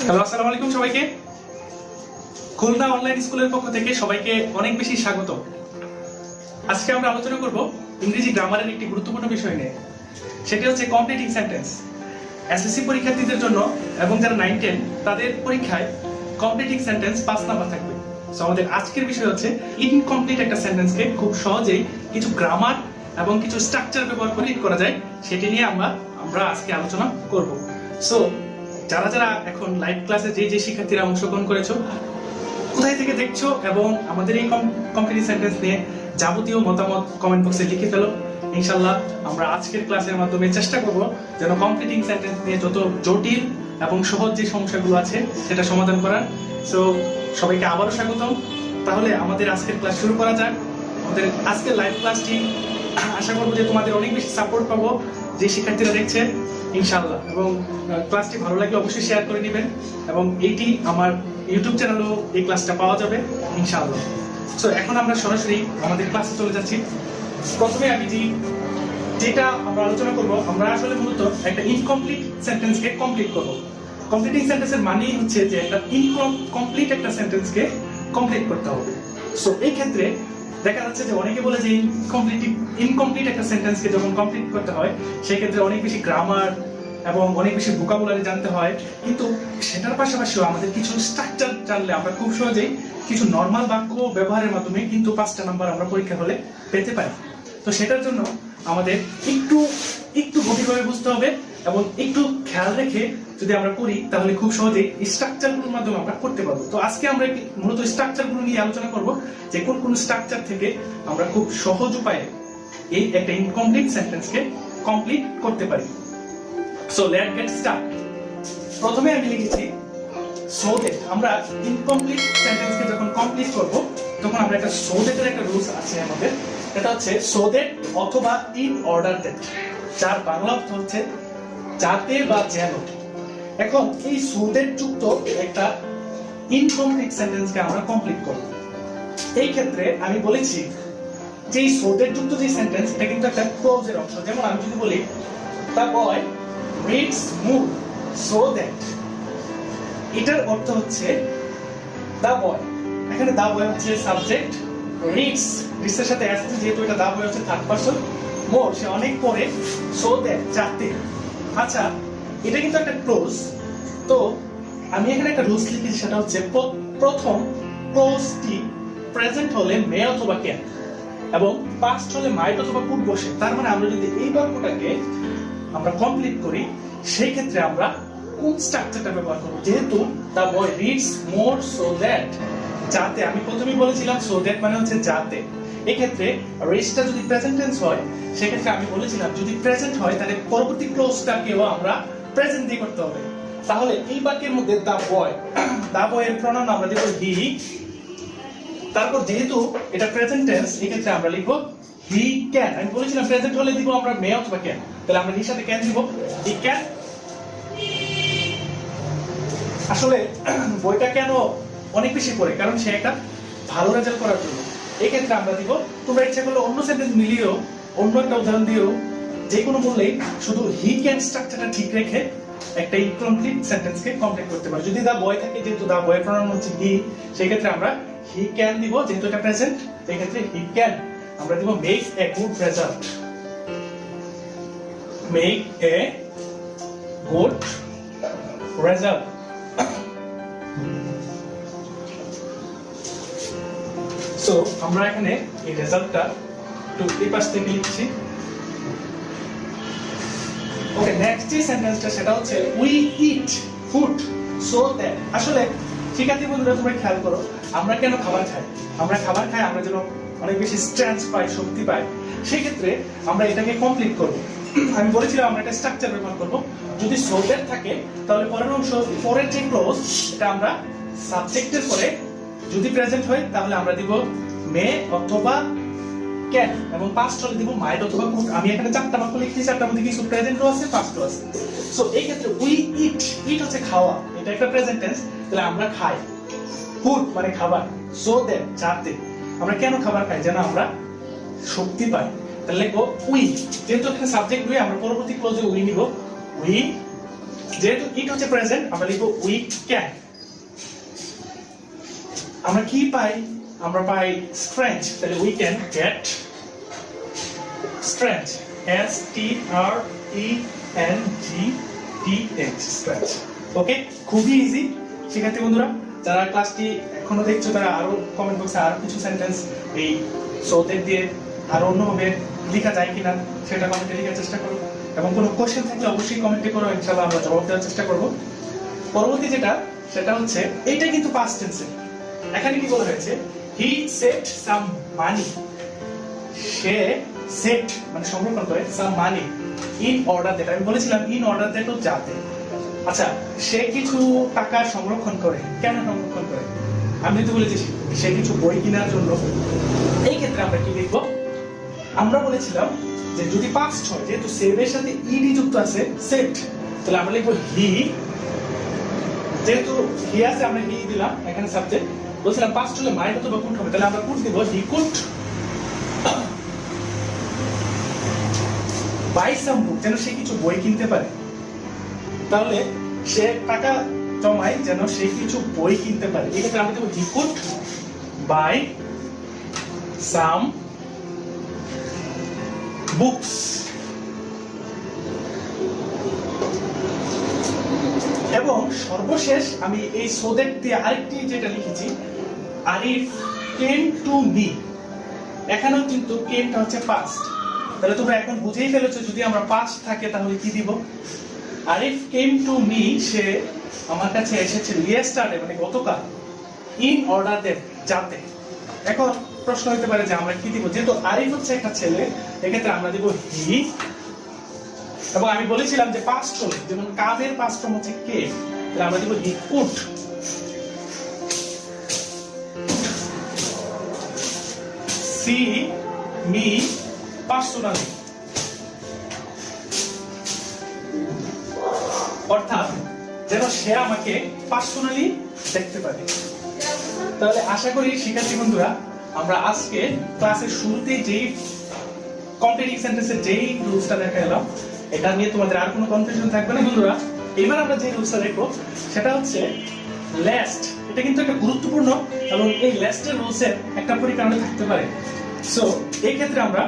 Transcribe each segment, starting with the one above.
Hello, আসসালামু আলাইকুম সবাইকে। খুলনা অনলাইন স্কুলের পক্ষ থেকে সবাইকে অনেক বেশি স্বাগত। আজকে আমরা আলোচনা করব ইংরেজি গ্রামারের একটি গুরুত্বপূর্ণ বিষয় নিয়ে। সেটি হচ্ছে কমপ্লিটিং সেন্টেন্স। এসএসসি পরীক্ষার্থীদের জন্য এবং যারা 9, 10 তাদের পরীক্ষায় কমপ্লিটিং সেন্টেন্স 5 নাম্বার থাকবে। সো আমাদের আজকের বিষয় হচ্ছে ইনকমপ্লিট একটা সেন্টেন্সকে খুব সহজেই কিছু গ্রামার এবং কিছু স্ট্রাকচার ব্যবহার করে করা যায়, সেটি নিয়ে আমরা আজকে আলোচনা করব। সো যারা যারা এখন লাইভ ক্লাসে যে শিক্ষার্থীরা অংশগ্রহণ করেছো, কোথায় থেকে দেখছো এবং আমাদের এই কমপ্লিটিং সেন্টেন্স নিয়ে যাবতীয় মতামত কমেন্ট বক্সে লিখে ফেলো। ইনশাআল্লাহ আমরা আজকের ক্লাসের মাধ্যমে চেষ্টা করব যেন কমপ্লিটিং সেন্টেন্স নিয়ে যত জটিল এবং সহজ যে সমস্যাগুলো আছে সেটা সমাধান করার। সো সবাইকে আবারও স্বাগতম। তাহলে আমাদের আজকের ক্লাস শুরু করা যাক। আমাদের আজকের লাইভ ক্লাসটি আশা করবো যে তোমাদের অনেক বেশি সাপোর্ট পাবো যে শিক্ষার্থীরা দেখছে, ইনশাআল্লাহ। এবং ক্লাসটি ভালো লাগলে অবশ্যই শেয়ার করে দিবেন এবং এইটি আমার ইউটিউব চ্যানেলেও এই ক্লাসটা পাওয়া যাবে ইনশাআল্লাহ। সো এখন আমরা সরাসরি আমাদের ক্লাসে চলে যাচ্ছি। প্রথমে আমি যেটা আমরা আলোচনা করব, আমরা আসলে মূলত একটা ইনকমপ্লিট সেন্টেন্সকে কমপ্লিট করব। কমপ্লিটিং সেন্টেন্সের মানেই হচ্ছে যে একটা ইনকমপ্লিট একটা সেন্টেন্সকে কমপ্লিট করতে হবে। সো এই ক্ষেত্রে দেখা যাচ্ছে যে অনেকে বলে যে ইনকমপ্লিট একটা সেন্টেন্সকে যখন কমপ্লিট করতে হয় সেই ক্ষেত্রে অনেক বেশি গ্রামার এবং অনেক বেশি ভোকাবুলারি জানতে হয়, কিন্তু সেটার পাশাপাশিও আমাদের কিছু স্ট্রাকচার জানলে আমরা খুব সহজেই কিছু নর্মাল বাক্য ব্যবহারের মাধ্যমে কিন্তু 5টা নাম্বার আমরা পরীক্ষা হলে পেতে পারি। তো সেটার জন্য আমাদের একটু গভীরভাবে বুঝতে হবে এবং একটু খেয়াল রেখে যদি আমরা করি তাহলে খুব সহজেই স্ট্রাকচারগুলোর মাধ্যমে আমরা করতে পারবো। তো আজকে আমরা মূলত স্ট্রাকচারগুলো নিয়ে আলোচনা করব যে কোন স্ট্রাকচার থেকে আমরা খুব সহজ উপায়ে এই একটা ইনকমপ্লিট সেন্টেন্সকে কমপ্লিট করতে পারি। So let's get start. প্রথমে আমি লিখেছি সো দ্যাট। আমরা ইনকমপ্লিট সেন্টেন্সকে যখন কমপ্লিট করব তখন আমরা একটা সো দ্যাটের একটা রুলস আছে আমাদের। এটা হচ্ছে সো দ্যাট অথবা ইন অর্ডার দ্যাট, যার বাংলা অর্থ হচ্ছে যাতে বা যেন। এখন এই সো দ্যাট যুক্ত একটা ইনকমপ্লিট সেন্টেন্সকে আমরা কমপ্লিট করব। এই ক্ষেত্রে আমি বলেছি যে এই সো দ্যাট যুক্ত যে সেন্টেন্স এটা কিন্তু একটা ক্লজের অংশ। যেমন আমি যদি বলি the boy reads more so that, এটার অর্থ হচ্ছে the boy, এখানে the boy হচ্ছে সাবজেক্ট, reads এর সাথে আসছে যেহেতু এটা the boy হচ্ছে থার্ড পারসন, more সে অনেক পড়ে, so that যাতে। আচ্ছা, এটা কিন্তু একটা ক্লোজ। তো আমি এখানে একটা রুলস লিখেছি, সেটা হচ্ছে প্রথম ক্লোজটি প্রেজেন্ট হলে মে অথবা ক্যান এবং পাস্ট হলে মাইট অথবা কুড বসে। তার মানে আমরা যদি এই বাক্যটাকে আমরা কমপ্লিট করি সেই ক্ষেত্রে আমরা কোন স্ট্রাকচারটা ব্যবহার করব? যেহেতু the boy reads more so that, যাতে। আমি প্রথমেই বলেছিলাম সো দ্যাট মানে হচ্ছে যাতে। এই ক্ষেত্রে রিডসটা যদি প্রেজেন্ট টেন্স হয় সেই ক্ষেত্রে আমি বলেছিলাম যদি প্রেজেন্ট হয় তাহলে পরবর্তী ক্লোজটাকেও আমরা প্রেজেন্ট দিয়ে করতে হবে। তাহলে এই বাক্যের মধ্যে দ্য বয় এর প্রনাউন আমরা দেব হি। তারপর যেহেতু এটা প্রেজেন্ট টেন্স এই ক্ষেত্রে আমরা লিখব হি ক্যান। আমি বলেছিলাম প্রেজেন্ট হলে দিব আমরা মে অথবা ক্যান, তাহলে আমরা হির সাথে ক্যান দিব, হি ক্যান। আসলে বইটা কেন অনেক বেশি পড়ে, কারণ সে একটা ভালো রেজাল্ট করার জন্য। এই ক্ষেত্রে আমরা দিব, তোমরা ইচ্ছা করলে অন্য সেন্টেন্স মিলিয়েও অন্য একটা উদাহরণ দিয়েও যে কোনো বললেই শুধু হি ক্যান স্ট্রাকচারটা ঠিক রেখে একটা ইনকমপ্লিট সেন্টেন্সকে কমপ্লিট করতে পারে। যদি দা বয় থাকে, যেহেতু দা বয়ের প্রনাউন হচ্ছে হি, সেই ক্ষেত্রে আমরা হি ক্যান দিব, যেহেতু এটা প্রেজেন্ট এই ক্ষেত্রে হি ক্যান আমরা দিব make a good result, make a good result. So আমরা এখানে এই রেজাল্টটা একটু এই পাশ থেকে লিখছি। ওকে, নেক্সট যে সেন্টেন্সটা সেটা হচ্ছে we eat food so that. আসলে শিক্ষার্থী বন্ধুরা তোমরা খেয়াল করো, আমরা কেন খাবার খাই? আমরা খাবার খাই আমরা যেন অনেক বেশি স্ট্রেংথ পাই, শক্তি পাই। সেই ক্ষেত্রে আমরা এটাকে কমপ্লিট করব। আমি বলেছিলাম আমরা একটা স্ট্রাকচার ব্যবহার করব। যদি সো দ্যাট থাকে তাহলে পরের অংশ, পরের যে ক্লোজ এটা আমরা সাবজেক্টের পরে যদি প্রেজেন্ট হয় তাহলে আমরা দিব মে অথবা ক্যান এবং পাস্ট হলে দিব মাইট অথবা কুড। আমি এখানে 4টা বাক্য লিখেছি, 4টার মধ্যে কিছু প্রেজেন্টও আছে পাস্টও আছে। সো এই ক্ষেত্রে উই ইট, ইট হচ্ছে খাওয়া, এটা একটা প্রেজেন্ট টেন্স, তাহলে আমরা খাই। ফুড মানে খাবার, সো দ্যাট যাতে। আমরা কেন খাবার খাই? যেন আমরা শক্তি পাই। তাহলে লিখবো উই, যেহেতু এখানে সাবজেক্ট উই, আমরা পরবর্তী ক্লোজে উই নিব, উই যেহেতু ইট হচ্ছে প্রেজেন্ট, আমরা লিখবো উই ক্যান। আমরা কি পাই? আমরা পাই স্ট্রেঞ্জ, তাহলে we can get strange, STRENGTH, strange. Okay, খুবই ইজি। শিক্ষার্থী বন্ধুরা, যারা ক্লাসটি এখনো দেখছো তারা আরো কমেন্ট বক্সে আরো কিছু সেন্টেন্স এই সৌদের দিয়ে আরো অন্যভাবে লেখা যায় কিনা সেটা কমেন্টে লেখার চেষ্টা করো, এবং কোনো কোশ্চেন থাকলে অবশ্যই কমেন্টে করো, ইনশাআল্লাহ আমরা জবাব দেওয়ার চেষ্টা করব। পরবর্তী সেটা হচ্ছে এইটা কিন্তু পাস্ট টেন্সে। এখানে কি বলা হয়েছে? He said some money, say set মানে সংরক্ষণ করে সাম মানি ইন অর্ডার দ্যাট, আমি বলেছিলাম ইন অর্ডার দ্যাট ও যাতে। আচ্ছা, সে কিছু টাকা সংরক্ষণ করে, কেন সংরক্ষণ করে? আমি তো বলেছি সে কিছু বই কেনার জন্য। এই ক্ষেত্রে আমরা কি লিখবো? আমরা বলেছিলাম যে যদি পাস্ট হয়, যেহেতু সেভের সাথে ইডি যুক্ত আছে সেট, তাহলে আমরা লিখবো হি, যেহেতু হি আছে আমরা হি দিলাম এখানে সাবজেক্ট। বলছিলাম পাস্ট হলে মাইন্ড অথবা কুড হবে, তাহলে আমরা কুড দিব, হি কুড বাই সাম বুক, যেন সে কিছু বই কিনতে পারে। তাহলে সে টাকা জমায় যেন সে কিছু বই কিনতে পারে। এই ক্ষেত্রে আমরা দেবো he could buy some books. এবং সর্বশেষ আমি এই সোদেট দিয়ে আরেকটি যেটা লিখেছি, আরিফ কেম টু মি। এখানেও কিন্তু কেমটা হচ্ছে পাস্ট, তাহলে তোমরা এখন বুঝেই ফেলেছো যদি আমরা পাস্ট থাকে তাহলে কি দিব? আরিফ কেম টু মি, সে আমার কাছে এসেছে ইয়েস্টারডে মানে গতকাল, ইন অর্ডার দ্যাট যাতে। এখন প্রশ্ন হতে পারে যে আমরা কি দিব? যেহেতু আরিফ হচ্ছে একটা ছেলে, এক্ষেত্রে আমরা দিব হি। এবং আমি বলেছিলাম যে পাস্ট হলে, যেমন কামের পাস্ট ফর্ম হচ্ছে কে, তাহলে আমরা দিব he could. See me personally, অর্থাৎ যেন সে আমাকে পার্সোনালি দেখতে পারে। তাহলে আশা করি শিক্ষার্থী বন্ধুরা, আমরা আজকে ক্লাসের শুরুতে যেই কমপ্লিটিং সেন্টেন্সের যেই রুলসটা দেখালাম, এটা নিয়ে তোমাদের আর কোনো কনফিউশন থাকবে না বন্ধুরা। এবার আমরা যে রুলসটা দেখবো সেটা হচ্ছে লাস্ট। এটা কিন্তু একটা গুরুত্বপূর্ণ, এবং এই লাস্টের রুলসের একটা পরিকারণে থাকতে পারে। সো এই ক্ষেত্রে আমরা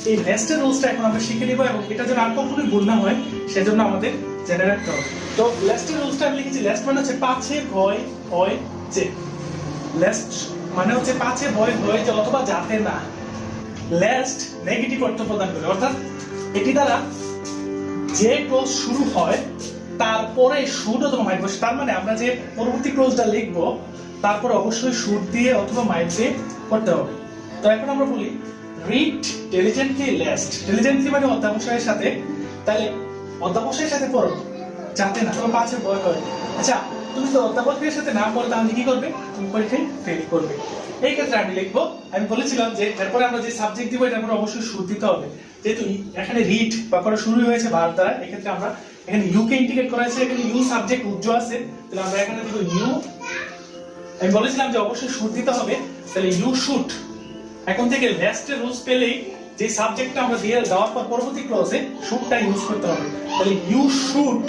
এই লাস্টের রুলসটা এখন আমরা শিখে নিব, এবং এটা যেন আর কখনোই ভুল না হয় সেজন্য আমাদের জেনে রাখতে হবে। তো লাস্টের রুলসটা আমি লিখেছি, লাস্ট মানে হচ্ছে পাছে ভয় হয় যে। লাস্ট মানে হচ্ছে পাছে ভয় হয় যে অথবা যাতে না। লাস্ট নেগেটিভ অর্থ প্রদান করে, অর্থাৎ এটি দ্বারা যে ক্লোজ শুরু হয় তারপরে শুড অথবা মাইট বসে। তার মানে আমরা যে পরবর্তী ক্লোজটা লিখবো তারপরে অবশ্যই শুড দিয়ে অথবা মাইট দিয়ে করতে হবে। তো এখন আমরা বলি রিড ডিলিজেন্টলি লাস্ট। ডিলিজেন্টলি মানে অধ্যাবসায়ের সাথে, তাহলে অধ্যাবসায়ের সাথে পড়ো যাতে না তোমার পাছে ভয় হয়। আচ্ছা, তুমি তো অধ্যাপকের সাথে না পড়ো তাহলে কি করবে? তুমি পরীক্ষায় ফেল করবে। এই ক্ষেত্রে আমি লিখবো, আমি বলেছিলাম যে তারপরে আমরা যে সাবজেক্ট দিব এটার পরে অবশ্যই শুড দিতে হবে। যেহেতু এখানে রিড বা করা শুরু হয়েছে ভার্ব দ্বারা, এই ক্ষেত্রে আমরা এখানে ইউ কে ইন্ডিকেট করা হয়েছে, এখানে ইউ সাবজেক্ট উজ্জ আছে, তাহলে আমরা এখানে দিব ইউ। আমি বলেছিলাম যে অবশ্যই শুড দিতে হবে, তাহলে ইউ শুড। এখন থেকে লাস্টের রুলস পেলেই যে সাবজেক্টটা আমরা দিয়ে দেওয়ার পর পরবর্তী ক্লজে শুডটা ইউজ করতে হবে। তাহলে you should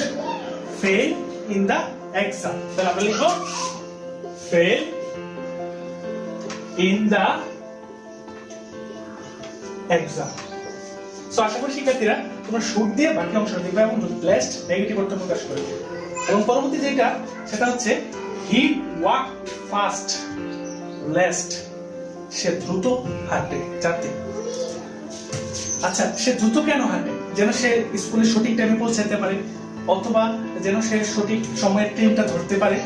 fail in the exam. তাহলে আমরা লিখবো fail in the exam. So আশা করি শিক্ষার্থীরা তোমরা শুড দিয়ে বাকি অংশটা দেখবে এবং লাস্ট নেগেটিভ অর্থ প্রকাশ করবে। এবং পরবর্তী যেটা সেটা হচ্ছে হি ওয়াকড ফাস্ট লাস্ট, সে দ্রুত হাঁটে যাতে। আচ্ছা, সে দ্রুত কেন হাঁটে? যেন সে স্কুলে সঠিক টাইমে পৌঁছাতে পারে, অথবা যেন সে সঠিক সময়ের ট্রেনটা ধরতে পারে।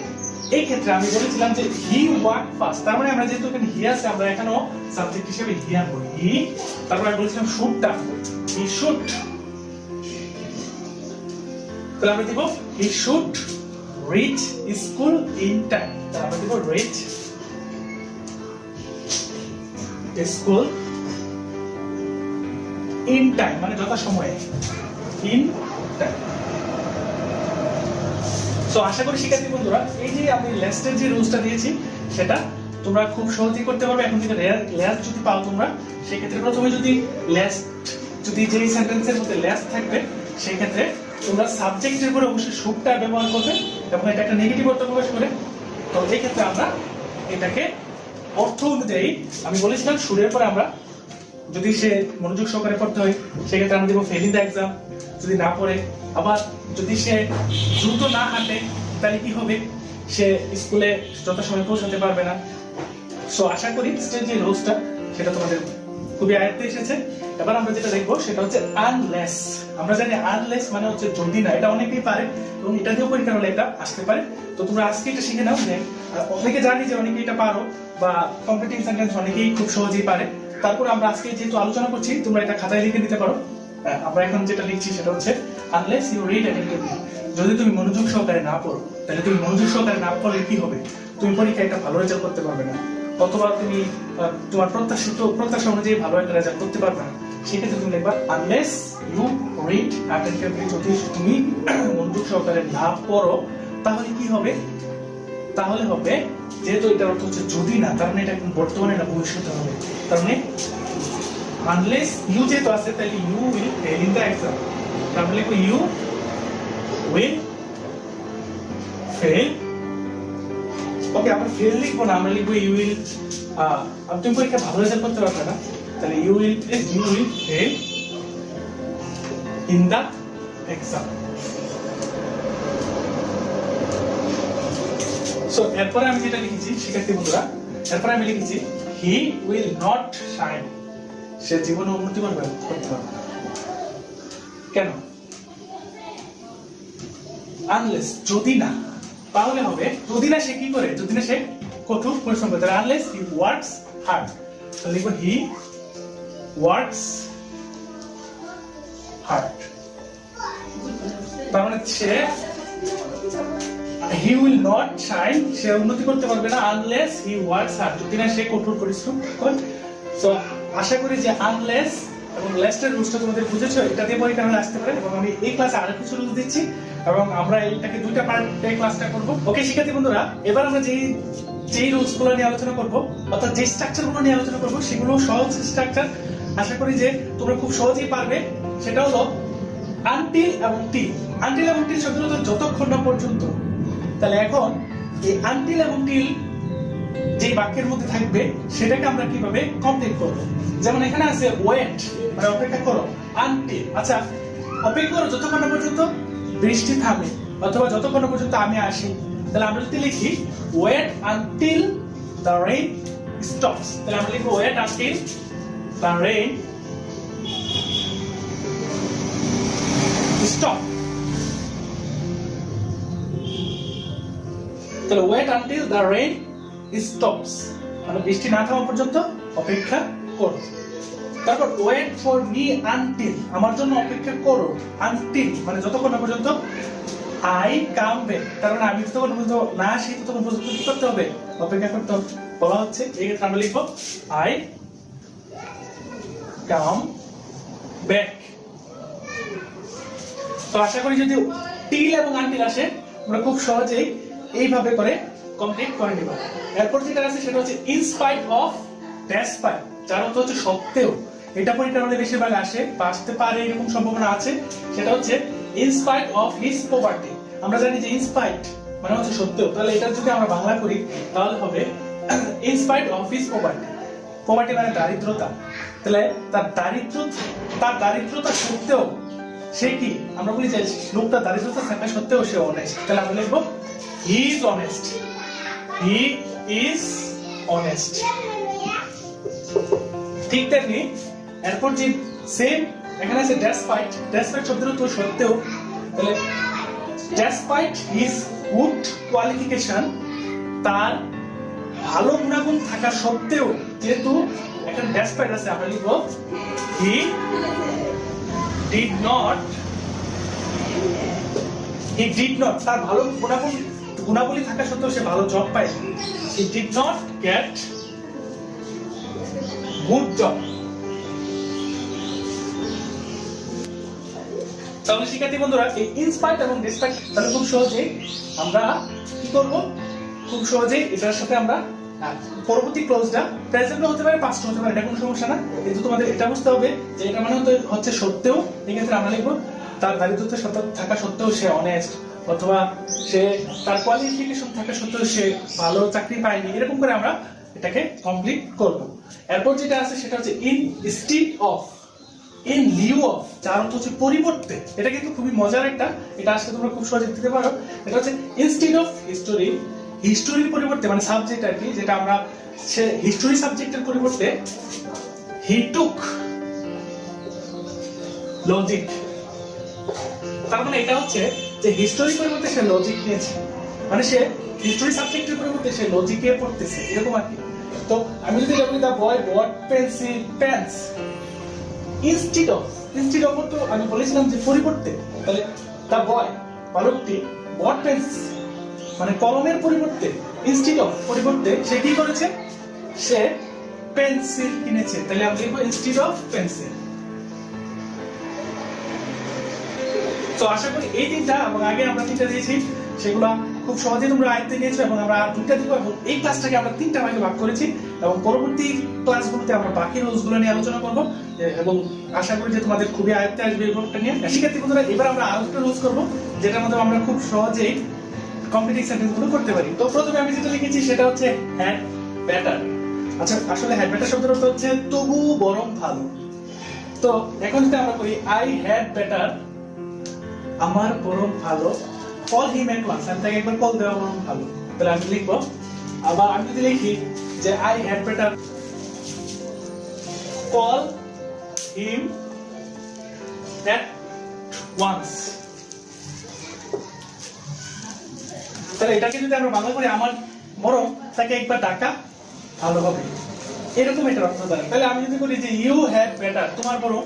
এই ক্ষেত্রে আমি বলেছিলাম যে হি ওয়াক ফাস্ট, তার মানে আমরা যেহেতু এখানে হি আছে আমরা এখানেও সাবজেক্ট হিসেবে হি আনবো, হি। তারপর আমি বলেছিলাম শুডটা, হি শুড। তাহলে আমরা দিব he should reach school in time. তাহলে আমরা দিব রিচ স্কুল ইন টাইম মানে যথাসময়ে, ইন টাইম। সো আশা করি শিক্ষার্থী বন্ধুরা এই যে আমি লাস্টের যে রুলসটা দিয়েছি সেটা তোমরা খুব সহজেই করতে পারবে। এখন থেকে লাস্ট যদি পাও তোমরা, সেই ক্ষেত্রে প্রথমে যদি লাস্ট যদি যেই সেন্টেন্সের মধ্যে লাস্ট থাকবে সেই ক্ষেত্রে তোমরা সাবজেক্টের পরে অবশ্যই শুডটা ব্যবহার করবে এবং এটা একটা নেগেটিভ অর্থ প্রকাশ করে। তো এই ক্ষেত্রে আমরা এটাকে অর্থ অনুযায়ী আমি বলেছিলাম শুডের পরে আমরা যদি সে মনোযোগ সহকারে পড়তে হয় সেক্ষেত্রে আমরা দেবো ফেল ইন দ্য এক্সাম। যদি না পড়ে, আবার যদি সে দ্রুত না হাঁটে তাহলে কি হবে, সে স্কুলে যথাসময়ে পৌঁছাতে পারবে না। সো আশা করি যে রোজটা সেটা তোমাদের খুবই আয়ত্তে এসেছে। এবার আমরা যেটা দেখবো সেটা হচ্ছে আনলেস। আমরা জানি আনলেস মানে হচ্ছে যদি না, এটা অনেকেই পারে এবং এটা দিয়েও পরীক্ষা হলে এটা আসতে পারে। তো তোমরা আজকে এটা শিখে নাও যে অনেকে জানি যে অনেকে এটা পারো বা কমপ্লিটিং সেন্টেন্স অনেকেই খুব সহজেই পারে। তারপরে আমরা আজকে যেহেতু আলোচনা করছি তোমরা এটা খাতায় লিখে নিতে পারো। আমরা এখন যেটা লিখছি সেটা হচ্ছে আনলেস ইউ রিড অ্যাটেন্টিভলি। যদি তুমি মনোযোগ সহকারে না পড়ো তাহলে তুমি মনোযোগ সহকারে না পড়লে কি হবে, তুমি পরীক্ষায় একটা ভালো রেজাল্ট করতে পারবে না, অথবা তুমি তোমার প্রত্যাশা অনুযায়ী ভালো একটা রেজাল্ট করতে পারবে না। সেক্ষেত্রে তুমি লিখবা আনলেস ইউ রিড অ্যাটেন্টিভলি। যদি তুমি মনোযোগ সহকারে না পড়ো তাহলে কি হবে, তাহলে হবে যেহেতু এটার অর্থ হচ্ছে যদি না, তার মানে এটা এখন বর্তমানে না ভবিষ্যতে হবে। তার মানে আনলেস ইউ যেহেতু আছে তাহলে you will fail in the exam. তাহলে লিখো ইউ উইল ফেল। ওকে, আমরা ফেল লিখবো না, আমরা লিখবো ইউ উইল। তুমি পরীক্ষা ভালো রেজাল্ট করতে পারবে না, তাহলে you will fail in the exam. So এরপরে আমি যেটা লিখেছি শিক্ষার্থী বন্ধুরা, এরপরে আমি লিখেছি হি উইল নট শাইন। সে জীবনে উন্নতি করতে পারবে না। কেন? আনলেস যদি না, তাহলে হবে যদি না সে কি করে, যদি না সে কঠোর পরিশ্রম করে। আনলেস হি ওয়ার্কস হার্ড, তাহলে লিখবো হি ওয়ার্কস হার্ড। তার মানে সে he will not shine, সে উন্নতি করতে পারবে না unless he works hard, যদি না সে কঠোর পরিশ্রম করে। সো আশা করি যে unless এবং less এর রুলসটা তোমাদের বুঝেছো, এটা দিয়ে পরীক্ষা হলে আসতে পারে। এবং আমি এই ক্লাসে আরো কিছু রুল দিচ্ছি এবং আমরা এইটাকে দুইটা পার্টে ক্লাসটা করব। ওকে শিক্ষার্থী বন্ধুরা, এবার আমরা যেই রুলসগুলো নিয়ে আলোচনা করব অর্থাৎ যে স্ট্রাকচারগুলো নিয়ে আলোচনা করব সেগুলো সহজ স্ট্রাকচার, আশা করি যে তোমরা খুব সহজেই পারবে। সেটা হলো আনটিল এবং টিল। আনটিল এবং টিল শব্দটা যতক্ষণ না পর্যন্ত, তাহলে এখন এই আনটিল এবং টিল যে বাক্যের মধ্যে থাকবে সেটাকে আমরা কিভাবে কমপ্লিট করব। যেমন এখানে আছে ওয়েট মানে অপেক্ষা করো, আনটিল আচ্ছা অপেক্ষা করো যতক্ষণ না পর্যন্ত বৃষ্টি থামে অথবা যতক্ষণ না পর্যন্ত আমি আসি। তাহলে আমরা যদি লিখি wait until the rain stops, তাহলে আমরা লিখব wait until the rain stop. তাহলে wait until the rain stops মানে বৃষ্টি না থামা পর্যন্ত অপেক্ষা করো। তারপর ওয়েট ফর মি আনটিল, আমার জন্য অপেক্ষা করো, আনটিল মানে যতক্ষণ না পর্যন্ত আই কাম ব্যাক, তার মানে আমি যতক্ষণ পর্যন্ত না আসি ততক্ষণ পর্যন্ত কি করতে হবে, অপেক্ষা করতে হবে। বলা হচ্ছে এই ক্ষেত্রে আমরা লিখব আই কাম ব্যাক। তো আশা করি যদি টিল এবং আনটিল আসে আমরা খুব সহজেই এইভাবে করে কমপ্লিট করে নিব। এরপর যেটা আছে সেটা হচ্ছে ইন স্পাইট অফ ডেসপাইট, যার অর্থ হচ্ছে সত্ত্বেও। এটা পরীক্ষার হলে বেশিরভাগ আসে বা আসতে পারে এরকম সম্ভাবনা আছে। সেটা হচ্ছে in spite of his poverty. আমরা জানি যে ইন স্পাইট মানে হচ্ছে সত্ত্বেও, তাহলে এটা যদি আমরা বাংলা করি তাহলে হবে in spite of his poverty. Poverty মানে দারিদ্রতা, তাহলে তার দারিদ্রতা সত্ত্বেও সে কি, আমরা বলি যে লোকটা দারিদ্রতা থাকা সত্ত্বেও সে অনেস্ট, তাহলে আমরা লিখবো he is honest, he is honest। ঠিক তেমনি এরপর যে সেম এখানে আছে despite, despite শব্দের অর্থ সত্ত্বেও, তাহলে despite his good qualification, তার ভালো গুণাগুণ থাকা সত্ত্বেও, যেহেতু এখানে despite আছে আমরা লিখব he did not, তার ভালো গুণাবলী থাকা সত্ত্বেও সে ভালো জব পায়, he did not get good job। তাহলে শিক্ষার্থী বন্ধুরা এই ইনস্পাইট এবং ডিসপাইট তাহলে খুব সহজে আমরা কি করব, খুব সহজে এটার সাথে আমরা পরবর্তী ক্লোজটা প্রেজেন্ট হতে পারে পাস্ট হতে পারে, এটা কোনো সমস্যা না। কিন্তু তোমাদের এটা বুঝতে হবে যে এটা মানে হচ্ছে সত্ত্বেও। এই ক্ষেত্রে আমরা লিখব তার দারিদ্রতা থাকা সত্ত্বেও সে অনেস্ট, অথবা সে তার কোয়ালিফিকেশন থাকা সত্ত্বেও সে ভালো চাকরি পায়নি, এরকম করে আমরা এটাকে কমপ্লিট করব। এরপর যেটা আছে সেটা হচ্ছে instead of, in Liu of, যার অর্থ হচ্ছে পরিবর্তে। এটা কিন্তু খুবই মজার একটা, এটা আজকে তোমরা খুব সহজে দিতে পারো। এটা হচ্ছে ইনস্টিড অফ হিস্টোরি, হিস্টোরির পরিবর্তে মানে সাবজেক্ট আর কি, যেটা আমরা হিস্টোরি সাবজেক্টের পরিবর্তে হি টুক লজিক। তার মানে এটা হচ্ছে যে হিস্টোরি পরিবর্তে সে লজিক নিয়েছে, মানে সে হিস্টোরি সাবজেক্টের পরিবর্তে সে লজিকে পড়তেছে, এরকম আর কি। তো আমি যদি বলি the boy bought pencil pens instead of, instead of তো আমি বলেছিলাম যে পরিবর্তে, তাহলে দা বয় বালকটি বট পেন্স মানে কলমের পরিবর্তে, ইনস্টিড অফ পরিবর্তে সে কি করেছে, সে পেন্সিল কিনেছে। তাহলে আমরা লিখবো ইনস্টিড অফ পেন্সিল। তো আশা করি এই তিনটা এবং আগে আমরা তিনটা দিয়েছি সেগুলা খুব সহজে তোমরা আয়ত্তে নিয়েছো, এবং আমরা আর দুইটা দিব, এবং এই ক্লাসটাকে আমরা তিনটা ভাগে ভাগ করেছি, এবং পরবর্তী ক্লাসগুলোতে আমরা বাকি রুলসগুলো নিয়ে আলোচনা করব, এবং আশা করি যে তোমাদের খুবই আয়ত্তে আসবে এই ব্যাপারটা নিয়ে। শিক্ষার্থী বন্ধুরা, এবার আমরা আরো একটা রুলস করব যেটার মধ্যে আমরা খুব সহজেই কমপ্লিট সেন্টেন্সগুলো করতে পারি। তো প্রথমে আমি যেটা লিখেছি সেটা হচ্ছে হ্যাড বেটার। আচ্ছা, আসলে হ্যাড বেটার শব্দের অর্থ হচ্ছে তবু বরং ভালো। তো এখন যদি আমরা করি আই হ্যাড বেটার, আমার বরং ভালো, কল হিম এট ওয়ান্স, আমি তাকে একবার কল দেওয়া বরং ভালো। তাহলে আমি লিখবো, আবার আমি যদি লিখি যে I had better call him at once, তাহলে এটাকে যদি আমরা বাংলা করি আমার বরং তাকে একবার ডাকা ভালো হবে, এরকম এটা অর্থ দাঁড়ায়। তাহলে আমি যদি বলি যে ইউ হ্যাড বেটার, তোমার বরং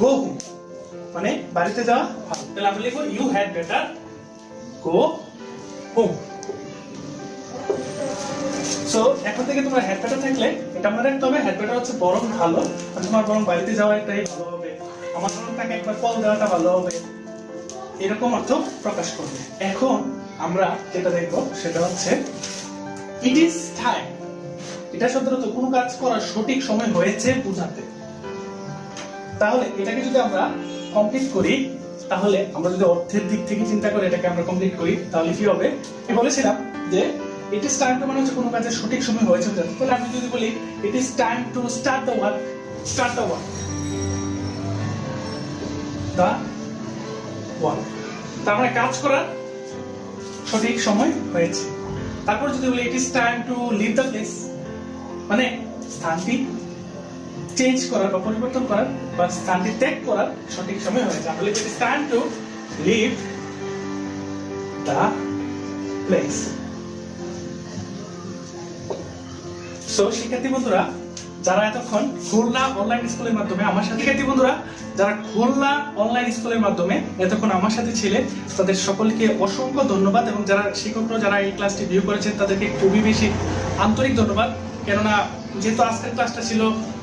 গো হোম মানে বাড়িতে যাওয়া ভালো, তাহলে আমরা লিখবো you had better go home. So এখন থেকে তোমার হ্যাড বেটার থাকলে এটা মনে রাখতে হবে, হ্যাড বেটার হচ্ছে বরং ভালো, মানে তোমার বরং বাড়িতে যাওয়াটাই ভালো হবে, আমার বরং তাকে একবার কল দেওয়াটা ভালো হবে, এরকম অর্থ প্রকাশ করবে। এখন আমরা যেটা দেখবো সেটা হচ্ছে ইট ইজ টাইম। এটা সাধারণত কোনো কাজ করার সঠিক সময় হয়েছে বোঝাতে। তাহলে এটাকে যদি আমরা কমপ্লিট করি, তাহলে আমরা যদি অর্থের দিক থেকে চিন্তা করে এটাকে আমরা কমপ্লিট করি, তাহলে কি হবে? আমি বলেছিলাম যে ইট ইজ টাইম টু মানে হচ্ছে কোনো কাজের সঠিক সময় হয়েছে বোঝাতে। তাহলে আমি যদি বলি it is time to start the work, start the work, the work, তার মানে কাজ করার সঠিক সময় হয়েছে। তারপর যদি বলি it is time to leave the place, মানে স্থানটি চেঞ্জ করার বা পরিবর্তন করার বা স্থানটি ত্যাগ করার সঠিক সময় হয়েছে। তাহলে it is time to leave the place. So শিক্ষার্থী বন্ধুরা, যারা এতক্ষণ খুলনা অনলাইন স্কুলের মাধ্যমে আমার সাথে, শিক্ষার্থী বন্ধুরা যারা খুলনা অনলাইন স্কুলের মাধ্যমে এতক্ষণ আমার সাথে ছিলেন, তাদের সকলকে অসংখ্য ধন্যবাদ, এবং যারা শিক্ষকরা যারা এই ক্লাসটি ভিউ করেছেন তাদেরকে খুবই বেশি আন্তরিক ধন্যবাদ। কেননা যেহেতু আজকের ক্লাসটা ছিল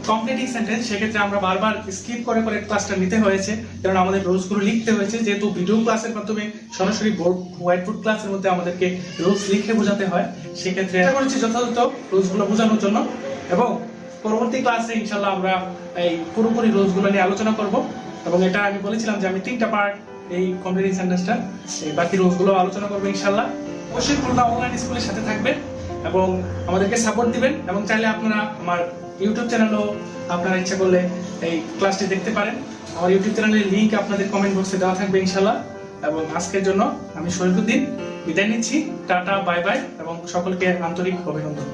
কমপ্লিটিং সেন্টেন্স, সেক্ষেত্রে আমরা বারবার স্কিপ করে করে ক্লাসটা নিতে হয়েছে, কারণ আমাদের রুলসগুলো লিখতে হয়েছে। যেহেতু ভিডিও ক্লাসের মাধ্যমে সরাসরি হোয়াইট বোর্ড ক্লাসের মধ্যে আমাদেরকে রুলস লিখে বোঝাতে হয়, সেক্ষেত্রে চেষ্টা করেছি যথাযথ রুলসগুলো বোঝানোর জন্য, এবং পরবর্তী ক্লাসে ইনশাআল্লাহ আমরা এই পুরোপুরি রুলসগুলো নিয়ে আলোচনা করব। এবং এটা আমি বলেছিলাম যে আমি 3টা পার্ট এই কমপ্লিটিং সেন্টেন্সটা, এই বাকি রুলসগুলো আলোচনা করব ইনশাআল্লাহ। অবশ্যই খুলনা অনলাইন স্কুলের সাথে থাকবেন এবং আমাদেরকে সাপোর্ট দিবেন, এবং চাইলে আপনারা আমার ইউটিউব চ্যানেলও আপনারা ইচ্ছা করলে এই ক্লাসটি দেখতে পারেন। আমার ইউটিউব চ্যানেলের লিংক আপনাদের কমেন্ট বক্সে দেওয়া থাকবে ইনশাআল্লাহ। এবং আজকের জন্য আমি শরীফুদ্দিন বিদায় নিচ্ছি, টাটা বাই বাই, এবং সকলকে আন্তরিক অভিনন্দন।